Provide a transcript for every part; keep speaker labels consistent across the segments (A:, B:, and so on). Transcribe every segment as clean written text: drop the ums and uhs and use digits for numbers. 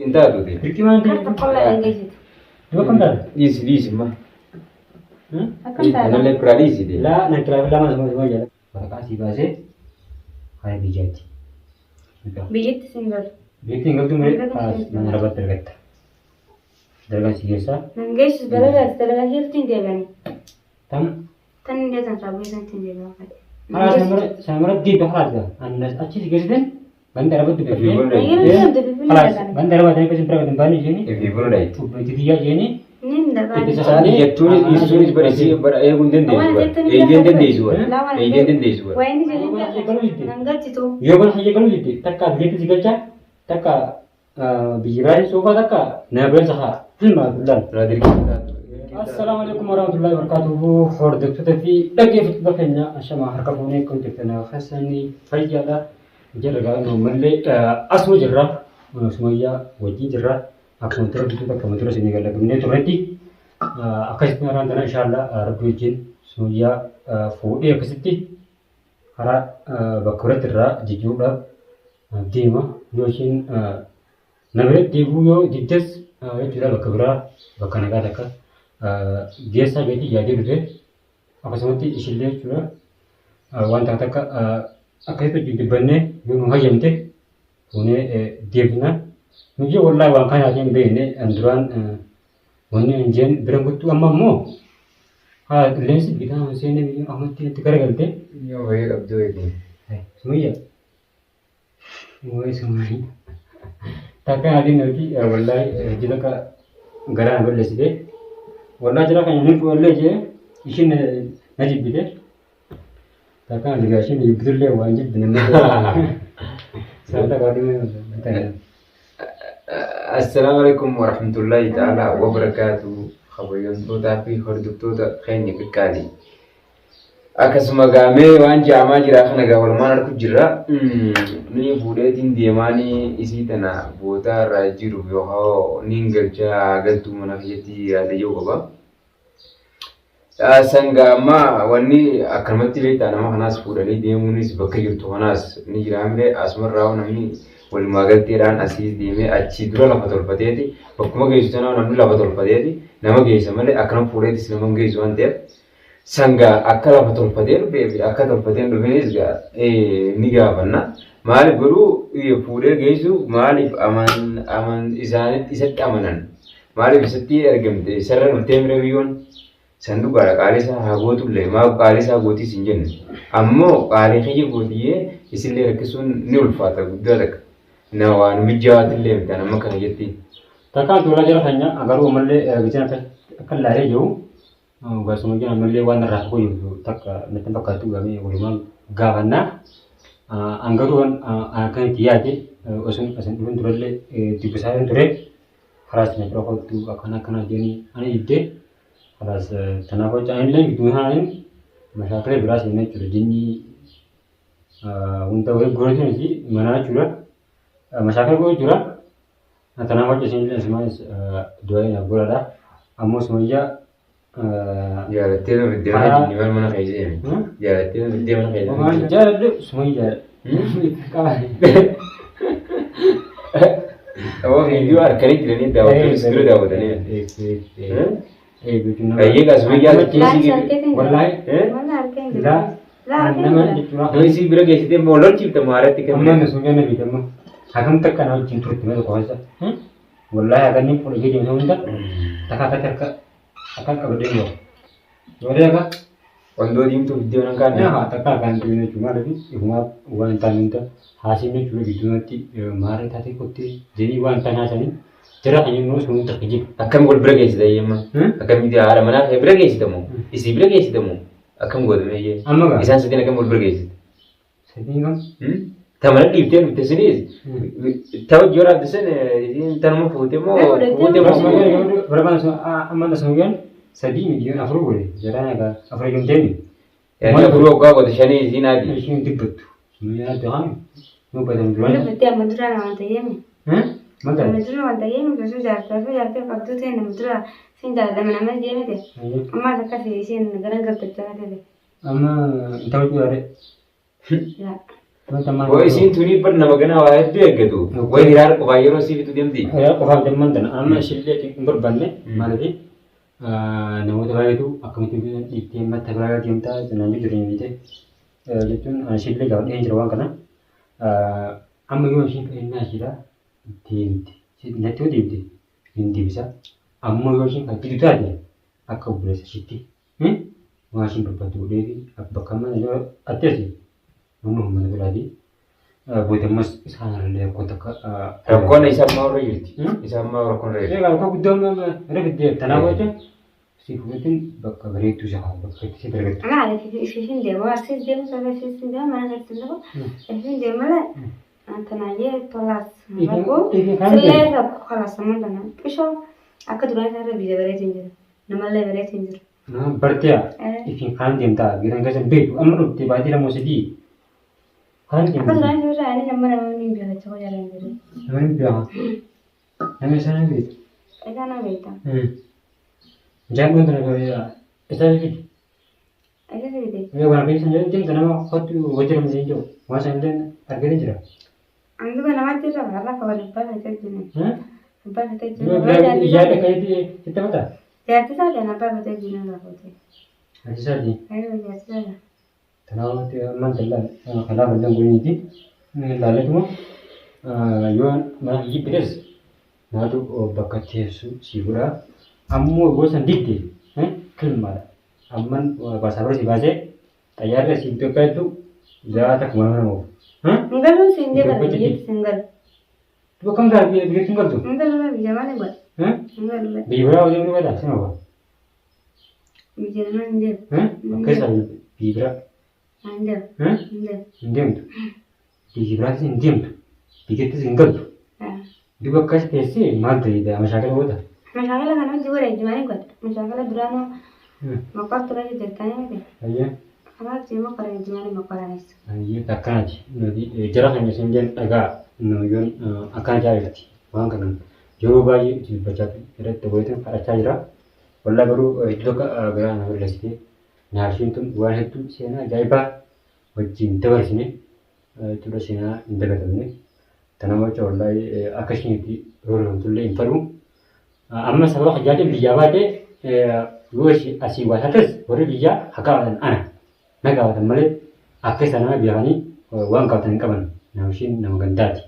A: Inta tuh deh.
B: Bagaimana dia?
C: Kartu kola yang gitu.
B: Dua kental.
A: Di mah.
C: Akan
A: Karena
C: tak.
A: lebrali sih deh.
B: Lah, nak kira lama semua aja. Kasih bahasa. Kayak bijati.
C: Bijit single.
B: Dia tinggal tuh mereka pas menerapat tergata. Dalam si Yesa.
C: Guys, segala hirtin dia kan.
B: Tam.
C: Tan dia tan sabu san tin dia kan.
B: Samara di bahas kan. Anda aci sih kan? Bandar apa tuh? Bandar apa? Tapi pesempra kan bani sini.
A: Ibu udah itu.
B: Itu dia sini.
C: Nin da kan.
A: Saat ini tulis berisi gunting deh. Gunting deh.
C: Wah ini jadi nanggal situ.
B: Yo kan hanya kalau gitu. Takka gitu sih kerja. Takka bijiran sofa takka. Nah benar sah. Alhamdulillah. Assalamualaikum warahmatullahi wabarakatuh. Hordek tetapi lagi fikirnya asma harkabune konteknya khasani fayyada. Jarga no malle asmo jarra sumaya waji jarra akon terus itu tak terus ini kalau kemudian terhenti akas pengaran dan insyaallah rabbil sumaya fudi akasiti hara bakurat jarra jijuba dima yoshin nabre dibu yo dites itu dah bakura bakanaga daka biasa beti jadi deh apa seperti istilah juga wanta taka akai itu di benne yung hayamte une devna muje wallahi wa kana jeng bene andruan wonne enjen berangutu amma mo ha lensi bidang sene mi amati tikar galte
A: Yo baik abdu itu.
B: sumiya moy sumai taka adin noti wallahi jidaka garan golle side wallahi jira kan ni golle je ishin najib bide Taka negasi ni betul le wajib benar. Saya kali ni.
A: Assalamualaikum warahmatullahi taala wabarakatuh. Khabayan tu tapi khorduk tu tak kayaknya kekali. Akasuma game wan jama jira kana ga wal manar ku jira. Ni bude tin demani isi tana bota rajiru yo ho ningal ja galtu mana yati ada yo baba. Sangama wani akamati le tana ma hanas fudani demunis bakayir to hanas ni jiramre asmar raw nami wal magal tiran asis deme achi dura la patol pateti bakuma geisu tana namni la patol pateti nama geisa male akram fudeti sinamam geisu ante sanga akala patol patel be akala patel do venisga niga banna mali guru ye fude geisu mali aman izanit isat amanan mali bisati ergemte sarra temre wiyon Sandu gara kalisa hagotu le ma kalisa hagoti sinjen ammo kali khiji gotiye isille rakisun ni ulfata gudalak na wan mijat le mtana maka yetti
B: Taka dola jara hanya agar umalle bijana kan lare jo gasuma jana malle wan rahko yo tak metem bakatu game ulama gawana anggaru wan akan tiaje osun pasan turun turle dibesaran ture harasnya rokok tu akan jeni ani ide Alas tenaga cair lagi Tuhan masyarakat beras ini curah jini untuk guru sih mana curah masyarakat guru curah tenaga cair ini semua dua yang guru ada amos semuanya
A: ya latihan video di mana kayak ini ya latihan video mana kayak ini
B: jalan dulu semuanya kalah
A: oh video arkani kira ni dapat segera dapat ni Kayaknya gak semuanya
B: wallahi nama
A: तो इसी बिरग ऐसे थे molar chip तुम्हारे तिके
B: हमने सुना नहीं था मैं हम तक का नाम चिंतु में तो कौन सा wallahi akan ni pun jadi macam mana tak akan ada demo boleh apa
A: Wando dim tu video nang kan
B: ya tak akan tu ni cuma lagi cuma wan tan itu hasilnya cuma video nanti mari tadi kuti jadi wan tan hasilnya Cerah hanya nus mungkin terkejut.
A: Akam gol berage sih dah mah. Akam itu ada mana berage sih temu. Isi berage sih temu. Akam gol mana ye.
B: Amma ga.
A: Isan sedih akam gol berage sih.
B: Sedih kan?
A: Taman lifter itu sendiri. Tahu juara itu sendiri. Tanam foto mo.
B: Berapa amma dah semuanya sedih ni dia afro boleh. Jarang agak afro yang jadi.
A: Ya dia afro kau kau shani sini ada.
B: Sini tibat. Semuanya ada kan. Mau pada
C: Mana betul amadura nama tayem.
B: Maka
C: Amadura nama tayem tu sudah waktu tu yang amadura sinda dah mana dia ni deh. Amma tak kasih isi negara kerja tu deh.
B: amma tahu tu ada.
C: Ya.
A: Wah isin tuni per nama kena wah itu ya gitu. Wah hirar kebayar sih itu diam di.
B: Ya paham teman dan ama shille berbanne maladi nama tu itu akan itu tim mata berada tim ta nanti jadi itu itu shille jauh ni jerawat kena ama yo sih kena sila tim nanti itu tim bisa ama yo sih kan itu ada aku boleh sih masih berbatu lagi apa kamu yo atas Nono mana berladi, buat emas sana le kota
A: Rakon isa mau rejit, isa mau rakon rejit.
B: ya kalau kau dom ada gede tanah aja si kuatin bakal beri tu sah bakal si berget
C: أنا على في ديمو أسيس ديمو سبب أسيس ديمو ما أنا قلت له أسيس ديمو لا أنت ناجي طلعت أقول سلة خلاص ما لنا إيشو أكيد رايح على بيجا بري تنجر نملا بري تنجر
B: nah berarti ya ikin kan dia tak kira kira sampai amru tiba tiba mau sedih kan dia
C: أكيد رايح على أنا لما أنا مين بيجا تقول جالين بري
B: mana dia yang sana gitu
C: إذا أنا بيتا
B: jangan tuh kalau ya itu gitu
C: إذا بيتا
B: ya orang biasa jangan jangan kenapa kau tuh wajar macam itu masa ini harganya cerah
C: عندك أنا ما تجرب هلا فوق الباب هتجيني الباب هتجيني
B: ya ada kayak itu kita mana
C: يا تسأل أنا الباب هتجيني ولا فوتي
B: ada saja
C: أيوة يا تسأل
B: Tanah itu mantelan, kalau benda gini itu, lalu tu yuan mana hiji beres, nah tu bakat Yesus sigura, ammu bosan dikti, kelmar, amman bahasa Arab bahasa, tayar le sinto itu, jauh tak mana mau,
C: enggak lu single lagi single
B: tu kamu dah biar tinggal tu,
C: enggak lu lagi zaman buat enggak lu lagi
B: bibra udah mana dah, siapa?
C: bicara dia
B: Kesal bibra,
C: anda
B: indiam tu, bibra tu indiam tu, bikin tu single tu. Dua kas pesi madri dah masyarakat apa dah?
C: masyarakat kan masih boleh gimana buat masyarakat berano makar tu lagi tertanya ni
B: Ayah,
C: kalau cuma kalau gimana makar ni
B: ayah takkan aja. Nanti jarang hanya senjen agak nuyun akan jaya lagi. Wang kan, jauh bayi jadi baca kira tu itu pada cahaya. Walau baru itu kan berana berlasi. Nasi itu buah itu sena jaya wajib tewar sini. Itu dah sena indah kata ni. Tanah macam walau akasnya itu orang tu le informu. Amma sabah jadi bijawa de gue asih wahatas baru bija hakalan anak. Naga watan malit akas sana biarani uang kawatan kaman. Nausin nama gandati.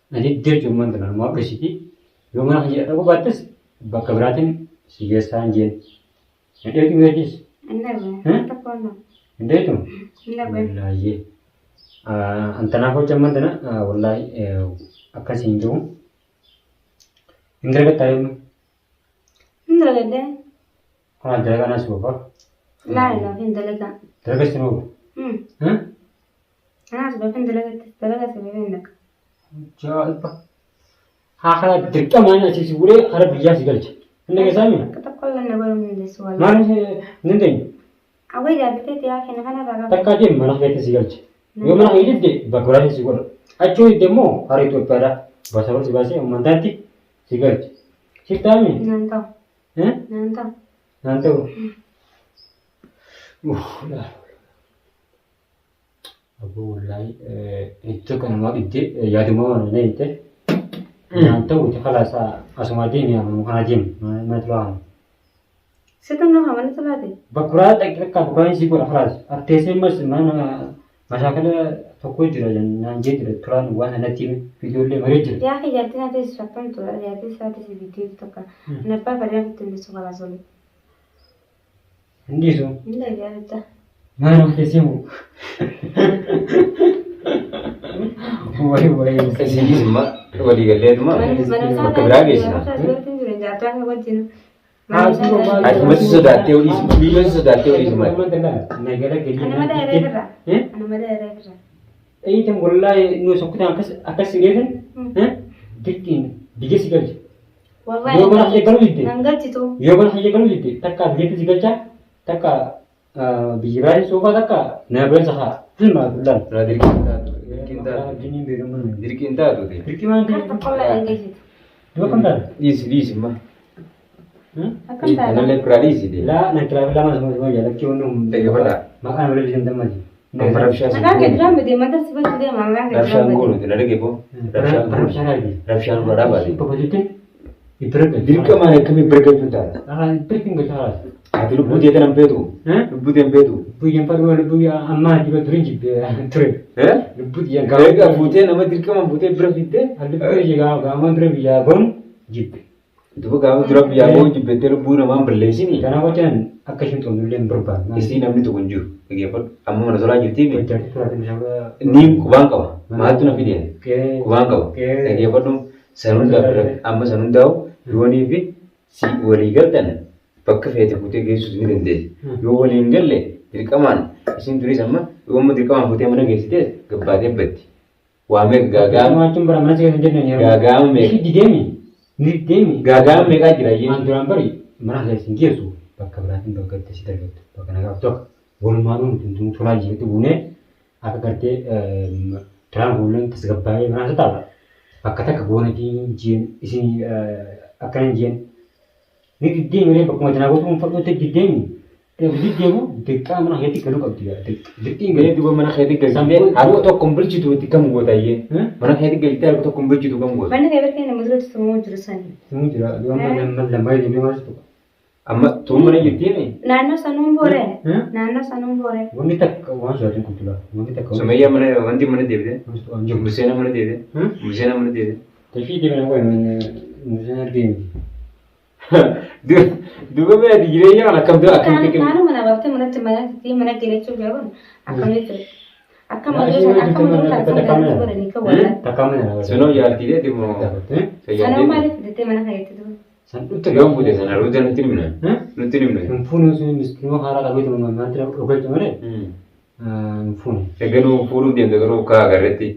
B: Nanti dia cuma tenar mau ke sini. Yang mana hanya aku batas bakal beratin siga sanjen. Yang dia tinggal dis.
C: anda tak pernah
B: Yang itu.
C: anda ber
B: Wallahi. Antara aku cuma tenar wallahi akan sinjung. Indra kata yang
C: anda lagi
B: kalau ada kan asal apa?
C: لا فين دلقة
B: Terus kenapa?
C: أنا أسبب فين دلقة سببين لك
B: Jual apa? Hakala dirka mana sih boleh harap biasa segala. Anda kesami?
C: كتب كل اللي بقول من السؤال
B: Mana sih nendeng?
C: أول جاب تيجي يا أخي أنا رجع
B: Takkadim mana kita segala. Yo mana ini deh baguran segala. Acuy demo hari itu pada bahasa bahasa yang mandati segala. Cipta mi?
C: نانتو نانتو
B: Nanti. Lah. Abu mulai itu kan mau itu ya di mana ni itu. Nanti itu kalau asal ni yang mengajem, macam
C: ستة نوع من ثلاثة
B: bakurat kan bukan sih pun kelas. Artinya mana masyarakat toko jira dan nanti jira tulan wan nanti video le mari jira.
C: يا أخي جاتنا تيجي شابن تو جاتي ساعة تيجي فيديو تكا نبى فريق تندي سوالف زولي
B: Hindi so.
C: إلا جاتا
B: Mana kasi mo? Wai.
A: Sini semua, wadi galet mah. Keberagi sih. Aku masih sudah teori, beliau sudah teori semua.
B: Negara gini.
C: أنا ما داير أقرأ أنا ما داير أقرأ
B: Itu mulai nu sokutang akas sigetan. Dikin. Digis sigal. Yo mana aja kalau itu.
C: نانجاتي تو
B: Yo mana aja kalau itu. Takka digis sigal takka bijiran sofa takka. Naben sah. Filma bulan.
A: Nah diri kita,
B: Gini biru mana.
A: diri kita tuh deh.
B: Diri mana?
C: كنت أقول إنجليزي
B: Dua kantar.
A: Di semua.
C: أكنت
A: Ini
C: أنا
A: le plurali sih deh.
B: La nak kira lama semua ya. Laki undung.
A: Tega pada.
B: Makan boleh di tempat ni.
C: Maqaan kee duraan bidee mata si bakki deema maqaan kee
A: Rabshaan
C: duraan
A: goonu dina dhage boo.
B: Rabshaan argi.
A: Rabshaan godhaa baate.
B: Babajuutiin ibirga.
A: Dirqamaan akkamii bira galchuun taata?
B: Birkin gachaa.
A: Ati lubbuu teetan hin feetu? Lubbuu teen feetu?
B: Buyyan fadhuma buyya ammaa diba turin jibbe ture. Lubbuu diyan
A: Egaa fuutee nama dirqamaan fuutee bira fiddee?
B: Lubbuu jigaa gaama dura biyyaa goon jibbe.
A: Duuba gaafa dura biyyaa boo jibbettee lubbuu namaan balleessini.
B: Kanaaf wajjin akka ishiin xumurlee hin barbaadu.
A: Isii namni tokko hin jiru. Dhaggeeffadhu. Amma mana tolaa jirtiifi.
B: Hojjaatii turaatiin bishaan
A: Ni qubaan qaba. Maaltu na fideen? Qubaan qaba. Dhaggeeffadhu. San hundaa'u amma san hundaa'u yoonii fi si walii galtan bakka feete fuutee geessuus ni dandeessi. Yoo walii hin galle dirqamaan isin turis amma yoo amma dirqamaan fuutee mana geessitees gabbaatee batti. Waamee gaagaama.
B: Maatiin bara mana seetan jennaan
A: Gaagaama meeqa?
B: Ni deemi.
A: Gaagaama meeqaa jira iyyee?
B: Waan duraan bari mana keessin geessu bakka biraatiin bakka itti si dargattu bakka nagaaf tokko walumaa nuti tolaa jireetti buunee akka gartee turaan fuulleen tasgabbaa'ee mana ta'a. Bakka takka goonatiin jeen isin akkana jeen ni diddeemi bakkuma janaa gootuun fagootte diddeemi. Diddeemu dirqaa mana keetti galuu qabdi. Dirqiin
A: Gahee duuba mana keetti galchitee harka tokko hin bulchitu itti kam goota iyyee? Mana keetti galchitee harka tokko hin bulchitu kam goota?
C: Manni kee barkee nama duratti tumuu jiru sani.
B: Tumuu jira. Yoo lammaa deemee maal tokko.
A: Amma tuuma mana jirtiimi?
C: Naannoo sanuun booree. Naannoo sanuun booree.
B: Wanti takka waan sodatiin kultula. Wanti takka.
A: Sumayyaa mana wanti mana deebite? Museena mana deebite? Museena mana deebite?
B: Tafii deemee qoy museena argeemi.
A: Duuba bira jireenya kana akkam ta'e akkam ta'e.
C: Naannoo mana baftee manatti manatti mana galachuu gaafa akkamii ture. Akka maddoo taasisan godhanii kan wallaan.
B: Takka mana.
A: Sunoo yaaltiidee deemoo.
C: Sanoo maaliif fidattee mana kayetti ture?
B: San dhutta
A: Yoo fuute sana ruuta nutti himna. Nutti himna.
B: Fuunu sun miskiinoo haaraa qabeetu maanti dhugaatii malee. Fuunu.
A: Egaa fuudhuuf deemte garuu kaa agarreetti.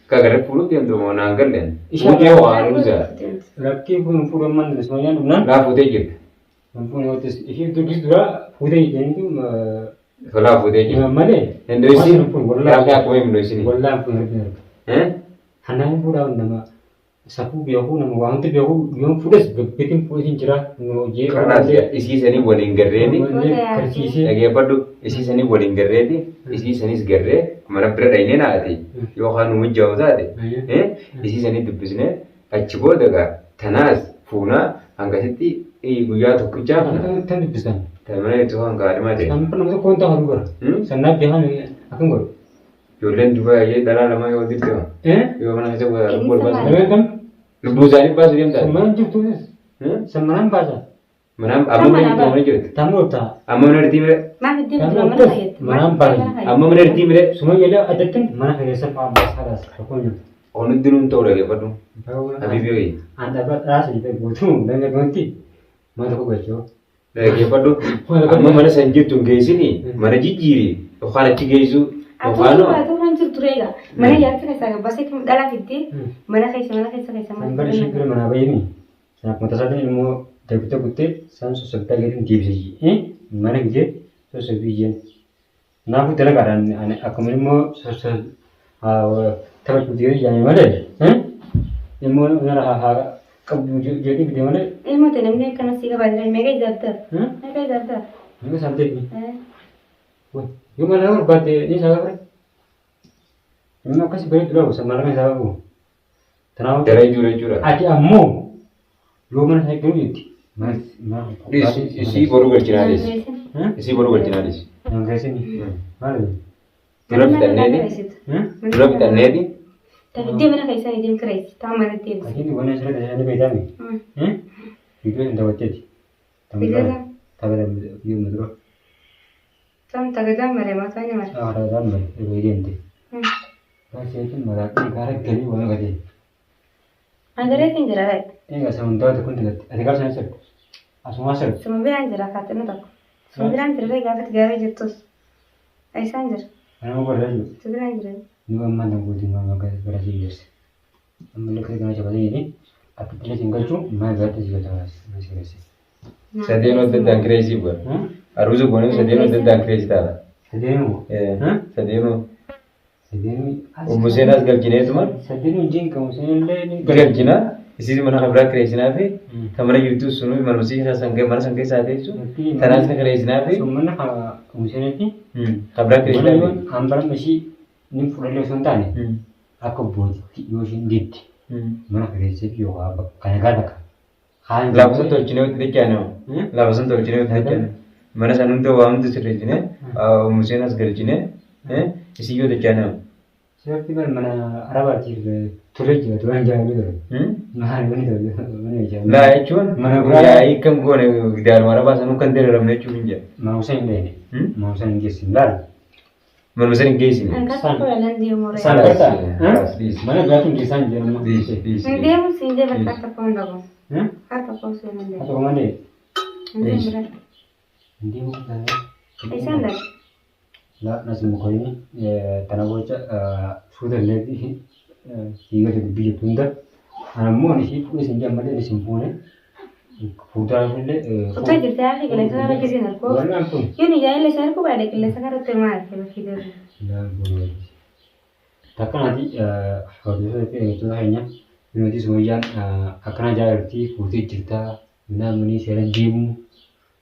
A: Kaa agarreetti fuudhuuf deemte moo naan galleen. Fuutee waan nuusa.
B: Lakkii fuunu fuudhan man desmaayaan dhumnaan.
A: Laa fuutee jirti.
B: Fuunu yoo ta'es ishee durgis dura fuutee jedhaniitu
A: Tolaa fuutee jirti.
B: malee.
A: Hindoisi. Raafii akkuma himnu isin.
B: Wallaan fuunu argina. Hanaan fuudhaa nama safuu beekuu nama waanti beekuu yoon fuudhes gabbitiin fuudhiin jira.
A: Kanaaf isiisanii waliin garreeti.
B: Karsiisee.
A: Dhageeffadhu isiisanii waliin garreeti. Isiisanis garree mana bira dhaynee naati. Yookaan nu mijjaa'u taate. Isiisanii dubbisnee achi booda gaa tanaas fuunaa hangasitti guyyaa tokkichaa kana.
B: Tan dubbisan.
A: Tamana itti waan gaadhimaa ta'e.
B: Kan nama tokko wanta halluu gara. Sannaaf beekan akkam godhu.
A: Ijoolleen duba baay'ee dhalaa lamaa yoo jirti yoo mana isa lubbuu baasu.
B: Namni kam?
A: Lubbuu isaanii baasu deemtaa.
B: Sammanaan jirtuunis. Sammanaan baasa.
A: Manaan amma mana jirti.
B: Tammuu ta'a.
A: Amma mana irratti mire.
C: Maaf itti mana kayetti.
B: Manaan baasa.
A: Amma mana irratti mire.
B: Suma jedhee addatti mana keessa baasaadhaas rakkoo jiru.
A: Onutti nuun ta'u dhageeffadhu. Habiibii ho'i.
B: Anda badhaasa jedhee guutuu damee goonti mana tokko galchoo.
A: Dhageeffadhu. Amma mana san jirtu hin geessini mana jijjiiri yookaan achi geessu.
C: Atuun kan jirtu reega. Mana yaadsa keessaa gabbasee kan dhalaa fiddee mana keessa
B: Sambar ishee bira manaa bayyanii. Sanaaf mata isaatiin immoo darbitee kuttee isaan sossobtaa gadiin deebisee mana gijee sossobbii jeen. Kanaafuu dalagaadhaan akkuma immoo taphachuu jedhee jaame malee immoo nara haa qabu jedhee fide malee.
C: Ilmoo ta'e namni akkana sii qabaa jiran meeqa ijaartaa? Meeqa ijaartaa?
B: Meeqa saamteefi? Yoo mana barbaadde ni isaa qabare. Inni akkasii bareedu dhabu sammaarra isaa qabu. Kanaafuu.
A: Daree jiru jechuudha.
B: Ati ammoo yoo mana isaa eeggalu jetti.
A: Isii boruu galchinaanis. Isii boruu galchinaanis.
B: Nangeessini. Maali?
A: Dura bitanneeti. Dura bitanneeti.
C: Tafiddee mana keessa ni deem kireessi. Taa mana deemsi.
B: Ajiin waan asirratti isaanii beekame. Viidiyoo hin daawwatteeti.
C: Viidiyoo.
B: Taphata yoo dura.
C: Tam tagadan mare mataa ni mare.
B: Tagadan mare eegaa deemte. Kasiitiin maraaqii gaara galii waan gadee.
C: Angareetiin jira ree.
B: Egaa samantoota kun digatti. Ati gaaf sana sirbu. Asuma sirbu.
C: Suma biraan jira kaatinu tokko. Suma biraan jira ree gaafatti gaaree jirtus. Eessaan jira.
B: Anama godhaa jiru.
C: Suma biraan jira.
B: Nu amma danguutiin waan gara sii jirsi. Amma lakka kana cabatee jedhee akka illee siin galchuu maal gaatti si galcha
A: Sadeen adda addaan kireesii godha. Aruusa goonee sadeen adda addaan kireesii taata.
B: Sadeenuu.
A: Sadeenuu.
B: Sadeenuu.
A: Museenaas galchineetuma.
B: Sadeenuu jiin kan museen illee ni
A: galchina. Isi mana kabrak kreisina fi kamera YouTube sunu manusia mana sangke saat itu tanah kreisina fi
B: Sumana museneti
A: kabrak kreisina fi
B: ambar masih nim fulale sontane aku buat yoshin dit mana kreisip yo kaya gada
A: labasan tolchine uti kya labasan tolchine uti kya mana sanum to wam to sirejine musenas garjine isi yo de kya
B: Seperti mana Arab aja tulis juga tuan jangan gitu. Mahal ini tuh mana aja.
A: Lah cuman ya ikam gua nih di luar apa sanu kan dari dalam cuman aja.
B: Mau saya ini, mau saya ingin sindar.
A: Mana bisa nih sih?
C: Angkat apa yang dia mau
B: Sana kata, mana berarti kisan jangan mah.
C: Dia mesti dia berkata apa enggak bang? Kata apa sih nanti?
B: Atau mana?
C: Dia berat.
B: Dia mau tanya.
C: Bisa enggak?
B: Lah nasi muka ini tanah bocah sudah lagi tiga jadi biji tunda. Anak mau nih sih punya senjata mana nih simpulnya. Putar ini.
C: Putar kita lagi kalau sekarang kita sih narko. Ini jangan lesan ko pada kalau sekarang termal kalau kita.
B: Lah boleh. Takkan nanti kalau itu hanya nanti semuanya akan aja arti putih cerita mana meni seren dimu.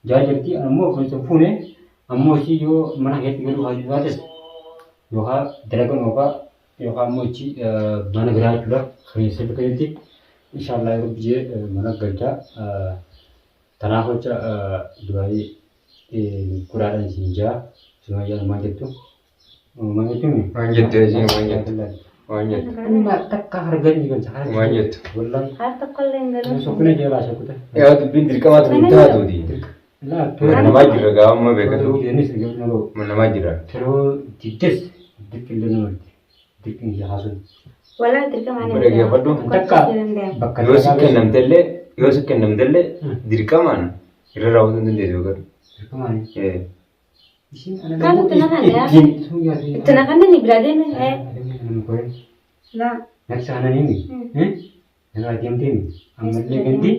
B: Jadi arti anak mau kalau simpulnya Ammo si yo mana hati galu hadi batas yo ha dragon oka yo ha mochi mana gerak juga kini seperti insyaallah rubje mana kerja tanah hoca dua kurang sinja semua yang manjat tu nih
A: manjat tu sih manjat
B: ini tak harganya juga cahaya
A: manjat
B: bulan
C: harta kalau enggak
B: sokune jelas aku tuh
A: ya tu bintir kamat minta tu di
B: lah
A: mana majira gawa mau beka tu
B: ini segala nalo
A: mana majira
B: terus dites dikilin nomor dikin jahasun
C: wala dirka mana
A: mereka apa tu
B: bakal
A: yo sekian enam delle dirka mana kira rawat tu dia juga
B: kemana
C: kan tenakan ya tenakan ni berada ni lah
B: nak sana ini yang ada yang ini amat legendi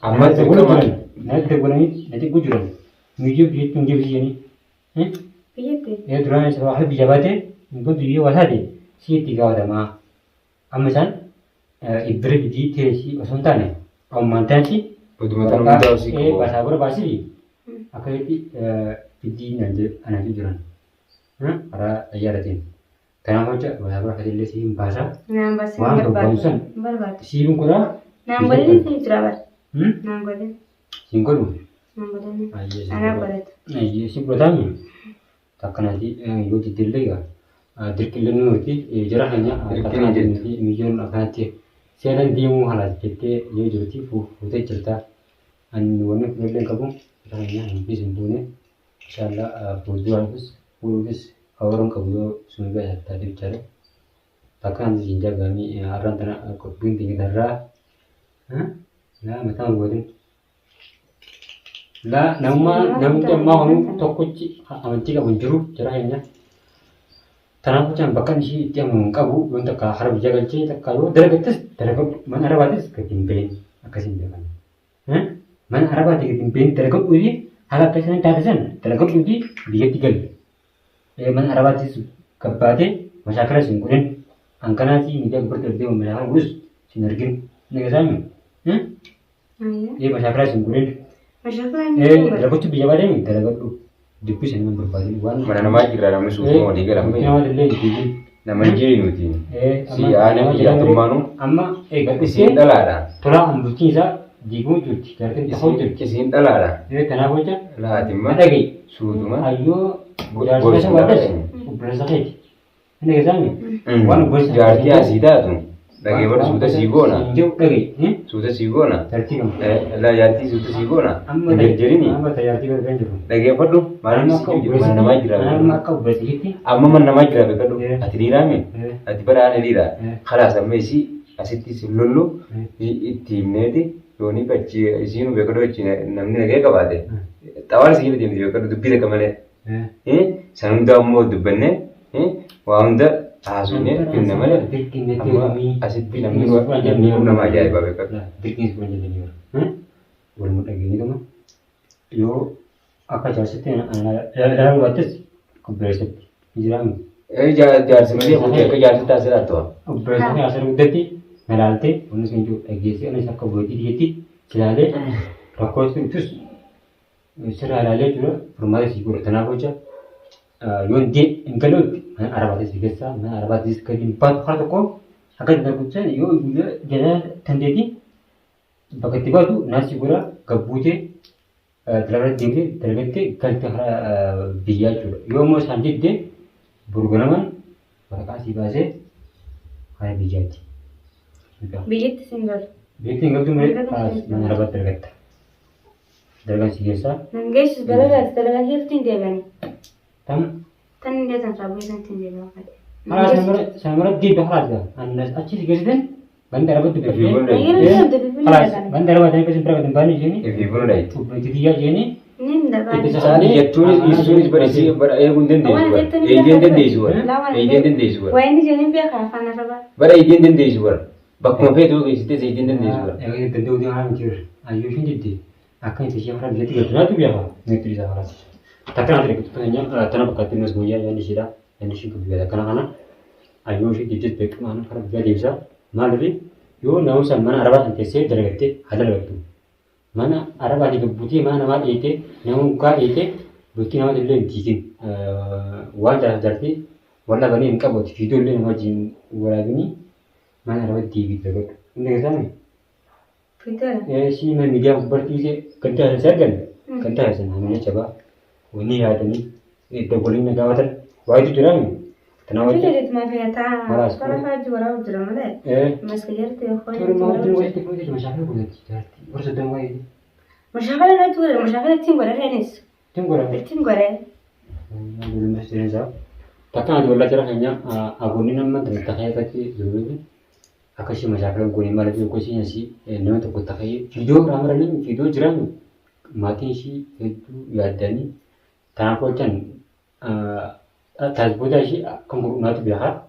A: amat terkuat
B: nak terkuat ini nanti gujuran miju biit tunjuk ini
C: Piyete.
B: ya durang sebab hal bijabate untuk dia wasade si tiga ada mah amasan ibre biji te si osontane au mantan si
A: betul-betul mudah sih
B: bahasa berbahasa akhirnya biji nanti anak gujuran para ayaratin tanah macam bahasa berbahasa si bahasa
C: Nambah
B: wah berbahasa
C: berbat.
B: si bungkura
C: Nambah ni si jerawat. Nambah ni.
B: singkolu
C: Nambah ni.
B: aja
C: Anak berat.
B: nah iya sih pertama takkan nanti itu detail ya detail nanti jarahnya takkan nanti milion akan nanti saya dia mau halat kita yo jadi foto cerita an warna problem kamu jarahnya nanti sempurna insyaallah foto harus orang kamu semoga tadi bicara takkan jinja kami orang tanah kuping tinggi darah nah macam buatin lah nama mau tokuci amanti ka bunjuru jarahnya tanah macam bahkan si yang mengkabu untuk harap jaga cing tak kalau deragetes mana arabatis ketimpen akasimbekan mana arabati ketimpen deragat udi halak kesan tadasan deragat udi dia tinggal mana arabatis kabate masyarakat singkurin angkana si media berterdi memelihara urus sinergin negara ini masyarakat singkurin deragat tu biaya ada ni deragat tu dipus yang berbalik wan
A: mana nama kira nama susu mau digerak
B: nama lele
A: nama jin uti si ane ya temanu
B: amma gat
A: si dalara
B: tola ambuti sa digu juti karena tahu juti
A: si dalara
B: kenapa aja
A: lah timma
B: ada lagi
A: sudu mah
B: ayo berasa batas berasa kayak ini kesana wan bos
A: jadi asida tu lagi baru sudah sigona
B: jauh lagi
A: sudah sigona
B: tertiga
A: lah jadi sudah sigona jadi ni
B: amma tayar tiga benjur
A: lagi apa tu mana mana nama kira
B: nama kau berarti
A: amma mana nama kira beka tu ati dirame ati pada ane dira khalas amma isi asiti silulu timne di Doni kacci isinu beka tu cina namni lagi kabade tawar sih dia beka tu bida kamane sanunda mo dubne wanda asune pinna male amma asiti namni nama aja beka
B: bikin sebenarnya ni boleh mudah gini kan yo apa jasitnya dalam batas kebersihan jiran
A: jar sebenarnya bukan kejar kita sudah tu
B: kebersihan asal udati malaalte wanni sun jiru dhageessee anis akka booddee dhiyeetti silaalee rakkoo sun sirraa ilaalee jira furmaata si godha kanaaf jecha yoon dee hin galootti mana arabaatis keessaa mana arabaatis gadi baatu haa tokko akka darbuchaan yoo jala tandeetii bakka itti baatu naasii godha gabbuutee dalagaa deemtee dalagattee galtee biyyaa jechuudha yoo immoo isaan diddee burganaman waraqaa sii baasee hara biyyaatti.
C: Biyyatti siin galu.
B: Biyyatti hin galtu malee mana arabaatti dalagatta. Dalagaan si keessaa.
C: Nangeessus dalagaa keetiin deebanii.
B: Tam.
C: Tan hin deetan raabuu isaatiin deebi'aa.
B: Samara diiba haasa achi si geessitan banda arabatti
A: Efi
B: banda arabatti kasi berapa tempat ni sini?
A: bulu dah itu.
B: Tiga sini.
C: Ini dapat.
A: Sani isunis berisi egunden desuar. Ejenden desuar. Ejenden desuar.
C: Wah ini jadi biar kapan apa?
A: Bara ejenden desuar. Bakma fe tu kita ejenden desuar.
B: Yang tentu dia orang kira. Ayo sini jadi. Akan itu siapa orang jadi kerja tu biar apa? Nanti dia orang. Takkan ada itu tanya tanah bekat minus goya yang di sini yang di sini juga karena ayo sini jadi baik mana karena dia bisa malu yo nahu sama mana araba nanti saya derajat hadal waktu mana araba di kebuti mana nama itu nahu ka itu buti nama itu lebih tinggi wajah jadi warna bani engkau buat video le nama jin warna ini mana araba tinggi derajat ini kesana
C: Betul.
B: Si media seperti itu kerja saya kan namanya coba ini ada ni itu boleh negara wajib curang
C: Kenapa jadi cuma kayak tahu? Kalau kau juara juara mana? Masih kerja tu,
B: Kalau mau jual itu pun itu masyarakat boleh jadi. Baru sudah mulai.
C: Masyarakat nak jual, masyarakat tim gora tenis.
B: Tim gora.
C: Tim gora.
B: Belum mesti rezah. Takkan jual cara hanya aku ni nama terletak kayak tadi dulu ni. Aku sih masyarakat aku ni malah aku sih nasi. Nama tu aku tak kayak video ramai ni video jerang mati sih itu ya ada ni. Tanah kocan. Tasbih sih kamu nanti biar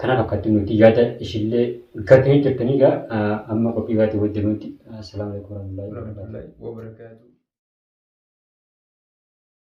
B: karena kakak tu nanti ada istilah katanya tertanya amma kopi batu buat nanti. Assalamualaikum warahmatullahi wabarakatuh.